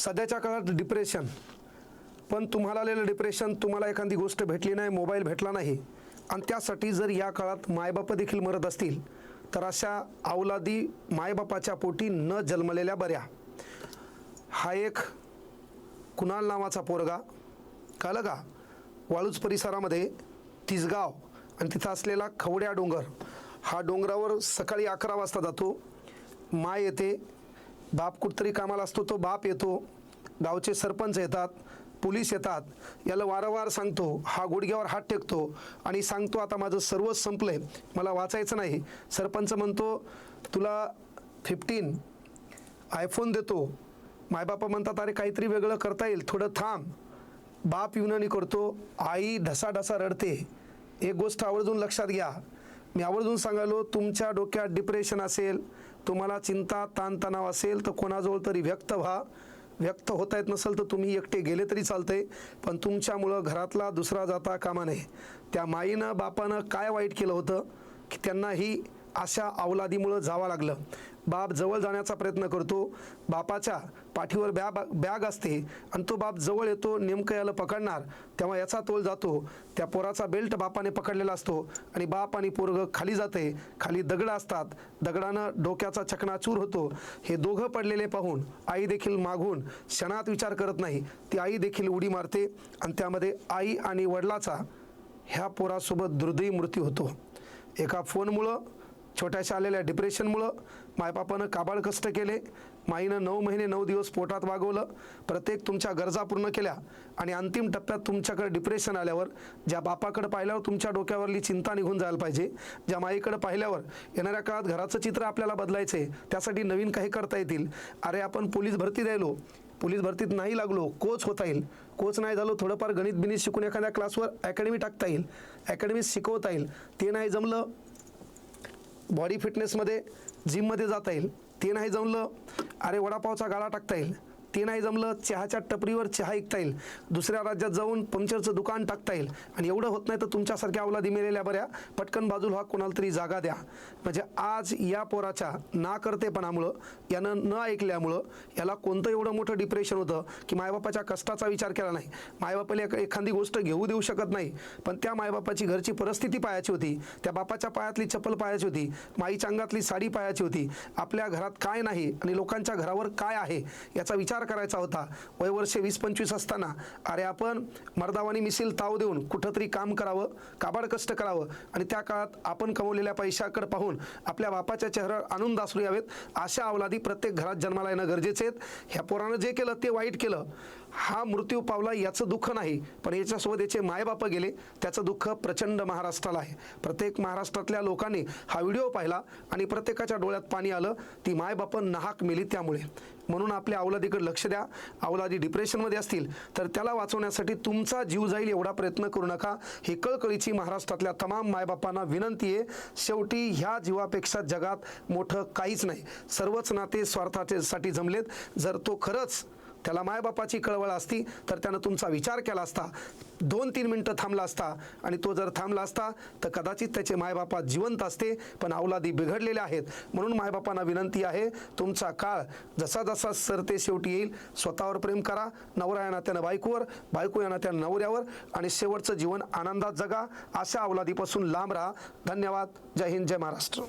सध्याच्या काळात डिप्रेशन, पण तुम्हाला आलेलं डिप्रेशन, तुम्हाला एखादी गोष्ट भेटली नाही, मोबाईल भेटला नाही आणि त्यासाठी जर या काळात मायबाप देखील मरत असतील तर अशा अवलादी मायबापाच्या पोटी न जन्मलेल्या बऱ्या. हा एक कुणाल नावाचा पोरगा, कळलं का, वाळूज परिसरामध्ये तिसगाव आणि तिथं असलेला खवड्या डोंगर, हा डोंगरावर सकाळी 11 वाजता जातो. माय येते, बाप कुठतरी कामाला असतो, तो बाप येतो, गावचे सरपंच येतात, पोलीस येतात. याला वारंवार सांगतो, हा गुडघ्यावर हात टेकतो आणि सांगतो आता माझं सर्वच संपलंय, मला वाचायचं नाही. सरपंच म्हणतो तुला 15 आयफोन देतो. मायबापा म्हणतात अरे काहीतरी वेगळं करता येईल, थोडं थांब. बाप युनानी करतो, आई ढसाढसा रडते. एक गोष्ट आवर्जून लक्षात घ्या, मी आवर्जून सांगालो, तुमच्या डोक्यात डिप्रेशन असेल, तुम्हाला चिंता ताणतणाव असेल तर कोणाजवळ तरी व्यक्त व्हा. व्यक्त होता येत नसेल तर तुम्ही एकटे गेले तरी चालते, पण तुमच्यामुळं घरातला दुसरा जाता कामा नये. त्या माईनं बापानं काय वाईट केलं होतं की त्यांनाही अशा अवलादीमुळं जावं लागलं. बाप जवळ जाण्याचा प्रयत्न करतो, बापाच्या पाठीवर बॅग असते आणि तो बाप जवळ येतो, नेमकं याला पकडणार तेव्हा याचा तोल जातो. त्या पोराचा बेल्ट बापाने पकडलेला असतो आणि बाप आणि पोरगं खाली जाते. खाली दगडं असतात, दगडानं डोक्याचा चकनाचूर होतो. हे दोघं पडलेले पाहून आई देखील मागून क्षणात विचार करत नाही, ती आई देखील उडी मारते आणि त्यामध्ये आई आणि वडिलाचा ह्या पोरासोबत दुर्दैवी मृत्यू होतो. एका फोनमुळं, छोट्याशा आलेल्या डिप्रेशनमुळं मायबापानं काबाड कष्ट केले. माईनं 9 महिने 9 दिवस पोटात वागवलं, प्रत्येक तुमच्या गरजा पूर्ण केल्या आणि अंतिम टप्प्यात तुमच्याकडे डिप्रेशन आल्यावर, ज्या बापाकडे पाहिल्यावर तुमच्या डोक्यावरली चिंता निघून जायला पाहिजे, ज्या माईकडे पाहिल्यावर येणाऱ्या काळात घराचं चित्र आपल्याला बदलायचं आहे, त्यासाठी नवीन काही करता येतील. अरे आपण पोलीस भरती द्यायलो, पोलीस भरतीत नाही लागलो, कोच होता येईल. कोच नाही झालो, थोडंफार गणित बिनित शिकून एखाद्या क्लासवर अकॅडमी टाकता येईल, अकॅडमी शिकवता येईल. ते नाही जमलं, बॉडी फिटनेसमध्ये जिममध्ये जाता येईल. ते नाही जमलं, अरे वडापावचा गाळा टाकता येईल. ते नाही जमलं, चहाच्या टपरीवर चहा ऐकता येईल. दुसऱ्या राज्यात जाऊन पंक्चरचं दुकान टाकता येईल. आणि एवढं होत नाही तर तुमच्यासारख्या अवलादी मेलेल्या बऱ्या, पटकन बाजूला हा कोणाला तरी जागा द्या. म्हणजे आज या पोराच्या नाकर्तेपणामुळं, यानं न ऐकल्यामुळं याला कोणतं एवढं मोठं डिप्रेशन होतं की मायबापाच्या कष्टाचा विचार केला नाही. मायबापाला एखादी गोष्ट घेऊ देऊ शकत नाही, पण त्या मायबापाची घरची परिस्थिती पाहायची होती, त्या बापाच्या पायातली चप्पल पाहायची होती, माईच्या अंगातली साडी पाहायची होती, आपल्या घरात काय नाही आणि लोकांच्या घरावर काय आहे याचा विचार करायचा होता. वयवर्ष 20-25 असताना अरे आपण मर्दावानी मिशील ताव देऊन कुठंतरी काम करावं, काबाड कष्ट करावं आणि त्या काळात आपण कमवलेल्या पैशाकडे पाहून आपल्या बापाच्या चेहऱ्यावर आनंद असू यावेत. अशा अवलादी प्रत्येक घरात जन्माला येणं गरजेचे आहेत. ह्या पोरानं जे केलं ते वाईट केलं, हा मृत्यू पावला याचं दुःख नाही, पण याच्यासोबत याचे मायबाप गेले त्याचं दुःख प्रचंड महाराष्ट्राला आहे. प्रत्येक महाराष्ट्रातल्या लोकांनी हा व्हिडिओ पाहिला आणि प्रत्येकाच्या डोळ्यात पाणी आलं. ती मायबापं नाहक मेली त्यामुळे. म्हणून आपल्या अवलादीकडे लक्ष द्या. अवलादी डिप्रेशनमध्ये असतील तर त्याला वाचवण्यासाठी तुमचा जीव जाईल एवढा प्रयत्न करू नका. ही कळकळीची महाराष्ट्रातल्या तमाम मायबापांना विनंती आहे. शेवटी ह्या जीवापेक्षा जगात मोठं काहीच नाही. सर्वच नाते स्वार्थासाठी जमलेत. जर तो खरंच त्याला मायबापाची कळवळ असती तर त्यानं तुमचा विचार केला असता, 2-3 मिनटं थांबला असता आणि तो जर थांबला असता तर कदाचित त्याचे मायबापा जिवंत असते. पण अवलादी बिघडलेले आहेत. म्हणून मायबापांना विनंती आहे, तुमचा काळ जसा जसा सरते शेवटी येईल, स्वतःवर प्रेम करा. नवरा या नात्यानं बायकोवर, बायको या नात्यानं नवऱ्यावर आणि शेवटचं जीवन आनंदात जगा. अशा अवलादीपासून लांब राहा. धन्यवाद. जय हिंद, जय महाराष्ट्र.